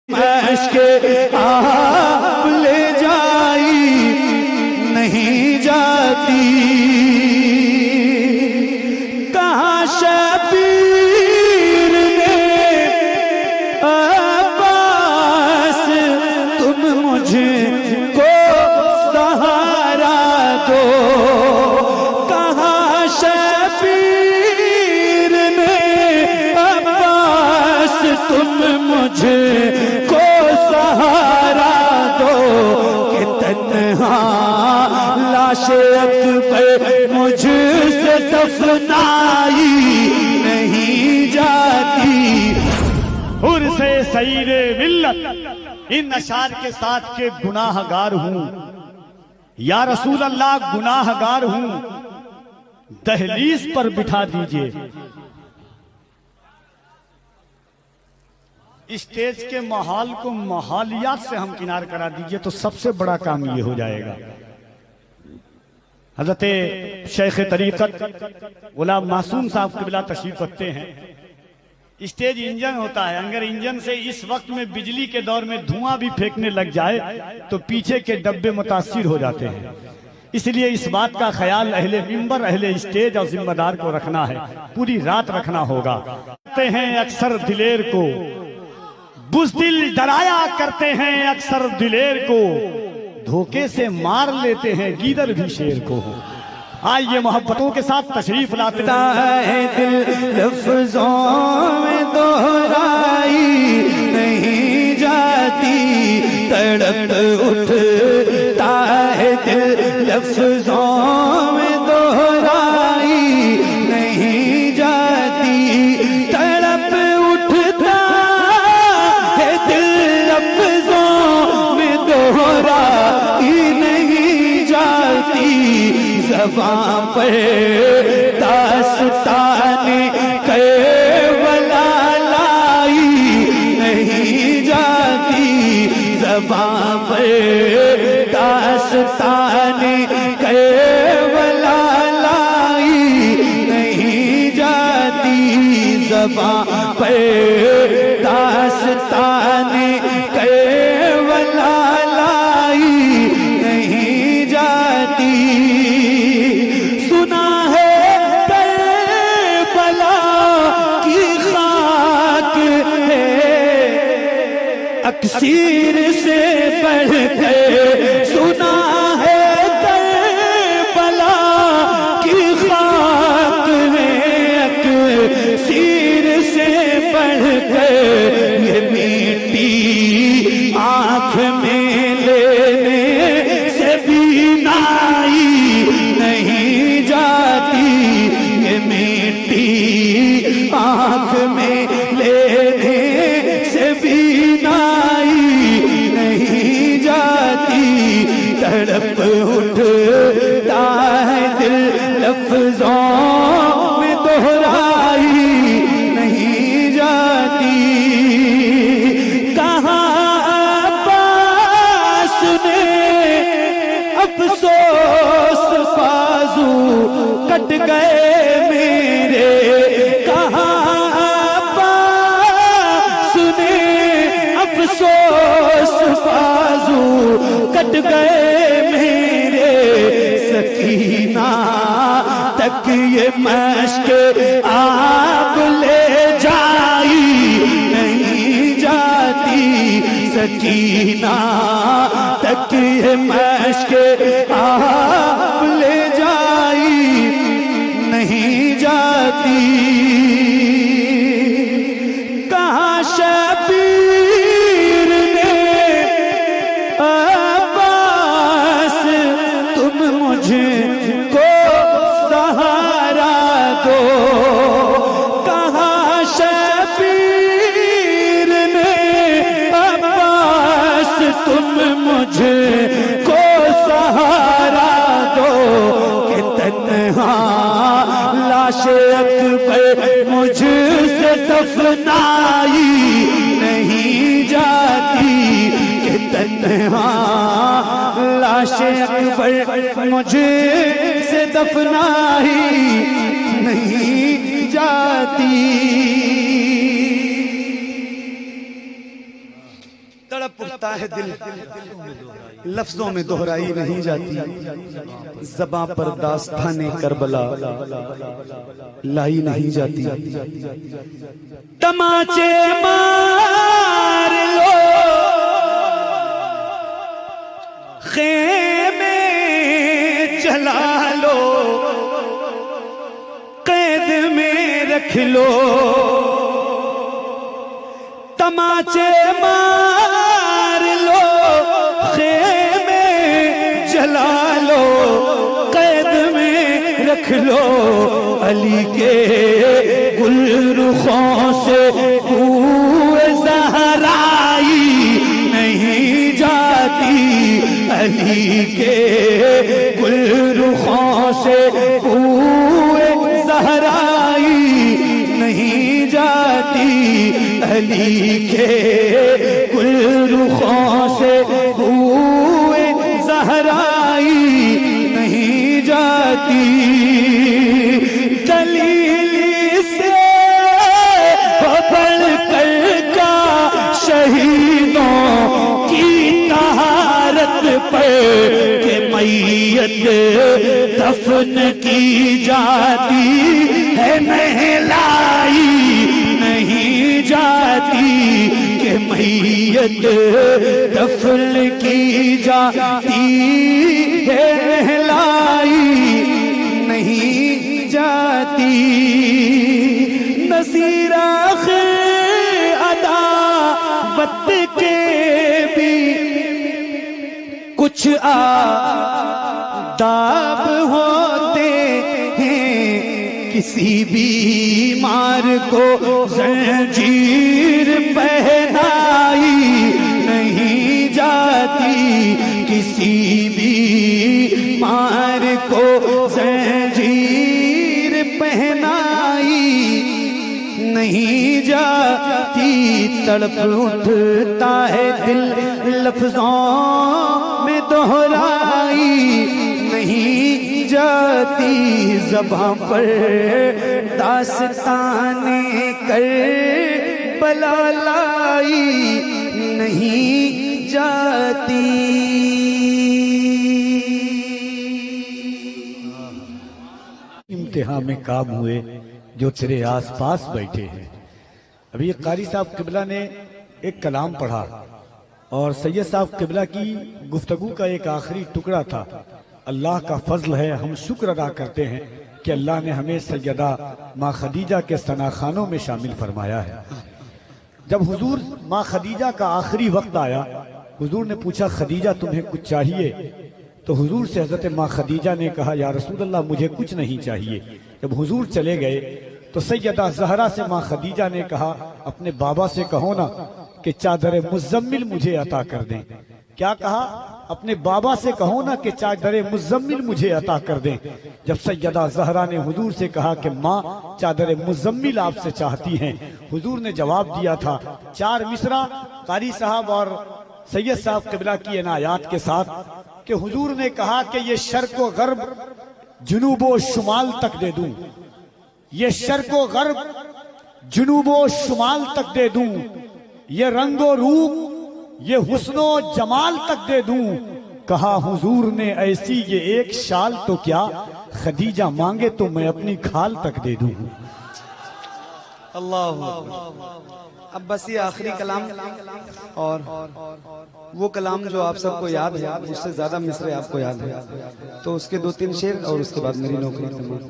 مشک آپ لے جائی نہیں جاتی، کہاں شبیر نے عباس تم مجھ کو سہارا دو، کہاں شبیر نے عباس تم مجھ کو سہارا دو، کہ تنہا لاش اکبر مجھ سے دفنائی نہیں جاتی۔ حر سے سعید ملت ان اشعار کے ساتھ کہ گناہ گار ہوں یا رسول اللہ، گناہ گار ہوں، دہلیز پر بٹھا دیجئے، اسٹیج کے محال کو محالیات سے ہم کنار کرا دیجئے تو سب سے بڑا کام یہ ہو جائے گا۔ حضرت شیخ طریقت غلام معصوم صاحب قبلہ تشریف رکھتے ہیں۔ اسٹیج انجن ہوتا ہے، اگر انجن سے اس وقت میں بجلی کے دور میں دھواں بھی پھینکنے لگ جائے تو پیچھے کے ڈبے متاثر ہو جاتے ہیں، اس لیے اس بات کا خیال اہل منبر، اہل اسٹیج اور ذمہ دار کو رکھنا ہے، پوری رات رکھنا ہوگا۔ کہتے ہیں اکثر دلیر کو بزدل ڈرایا کرتے ہیں، اکثر دلیر کو دھوکے سے مار لیتے ہیں، گیدڑ بھی شیر کو۔ آئیے محبتوں کے ساتھ تشریف لاتے ہیں، دل لفظوں میں دہرائی نہیں جاتی، تڑپ اٹھتا ہے دل لفظوں میں دہرائی نہیں جاتی، تڑپ اٹھتا ہے دل لفظوں میں دہرائی نہیں جاتی، زبان پر داستان کربلا لائی نہیں جاتی، زبان پر داستان کربلا لائی نہیں جاتی، زبان پر داستان کربلا لائی نہیں جاتی۔ سنا ہے کربلا کی خاک ہے اکسیر سے بڑھ کر، سنا ہے کربلا کی خاک ہے اکسیر سے بڑھ کر، یہ میٹھی آنکھ میں لینے سے بینائی نہیں جاتی، یہ میٹھی آنکھ میں لینے سے بینائی نہیں جاتی، تڑپ اٹھتا ہے دل لفظوں میں دہرائی نہیں جاتی، کہاں عباس نے افسوس بازو کٹ گئے میرے، کہاں عباس نے افسوس بازو کٹ گئے میرے، سکینہ تک یہ مشک آپ لے جائی نہیں جاتی، سکینہ تک یہ مشک آپ لے جائی نہیں جاتی، کہاں شبیر نے عباس تم مجھ کو سہارا دو، کہاں شبیر نے عباس تم مجھ کو سہارا دو، کہ تنہا لاش اکبر مجھ سے دفنائی نہیں جاتی، کہ تنہا لاش اکبر مجھ سے دفنائی نہیں جاتی۔ تڑپ اٹھتا ہے دل، لفظوں میں دہرائی نہیں جاتی، زباں پر داستان کربلا لائی نہیں جاتی۔ تماچے مار لو، خیمے جلا لو، قید میں رکھ لو، تماچے مار لو، خیمے جلا لو، قید میں رکھ لو، علی کے گل رخوں سے بوئے زہرائی نہیں جاتی، علی کے گل رخوں سے بوئے زہرائی نہیں جاتی، علی کے گل رخوں سے بوئے زہرائی نہیں جاتی، دلیل سے بڑھ کر کا شہیدوں کی طہارت پر کہ میت دفن کی جاتی ہے، نہلائی نہیں جاتی، کہ میت دفن کی جاتی ہے، نہلائی نہیں جاتی۔ نذیر آخر عداوت کے بھی کچھ آداب ہوتے ہیں، کسی بیمار کو زنجیر پہنائی نہیں جاتی، کسی بیمار کو زنجیر پہنائی نہیں جاتی، تڑپ اٹھتا ہے دل لفظوں میں دہرائی نہیں جاتی، زباں پر داستان کربلا لائی نہیں جاتی۔ امتحان میں کام ہوئے جو تیرے آس پاس بیٹھے ہیں۔ ابھی قاری صاحب قبلہ نے ایک کلام پڑھا اور سید صاحب قبلہ کی گفتگو کا ایک آخری ٹکڑا تھا، اللہ کا فضل ہے، ہم شکر ادا کرتے ہیں کہ اللہ نے ہمیں سیدہ ماں خدیجہ کے ثناخانوں میں شامل فرمایا ہے۔ جب حضور ماں خدیجہ کا آخری وقت آیا، حضور نے پوچھا خدیجہ تمہیں کچھ چاہیے؟ تو حضور سے حضرت ماں خدیجہ نے کہا یا رسول اللہ مجھے کچھ نہیں چاہیے۔ جب حضور چلے گئے تو سیدہ زہرا سے ماں خدیجہ نے کہا اپنے بابا سے کہو نا کہ چادر مزمل مجھے عطا کر دیں۔ کیا کہا؟ اپنے بابا سے کہو نا کہ چادر مزمل مجھے عطا کر دیں۔ جب سیدہ زہرا نے حضور سے کہا کہ ماں چادر مزمل آپ سے چاہتی ہیں، حضور نے جواب دیا تھا 4 مصرع قاری صاحب اور سید صاحب قبلہ کی عنایات کے ساتھ کہ حضور نے کہا کہ یہ شرق و غرب جنوب و شمال تک دے دوں، یہ شرق و غرب جنوب و شمال تک دے دوں، یہ رنگ و روپ یہ حسن و جمال تک دے دوں۔ کہا حضور نے ایسی یہ ایک شال تو کیا خدیجہ مانگے تو میں اپنی کھال تک دے دوں۔ اللہ اب بس یہ آخری کلام اور وہ کلام جو آپ سب کو یاد ہے، اس سے زیادہ مصرع آپ کو یاد ہے، تو اس کے 2-3 شعر اور اس کے بعد میری نوکری تمام۔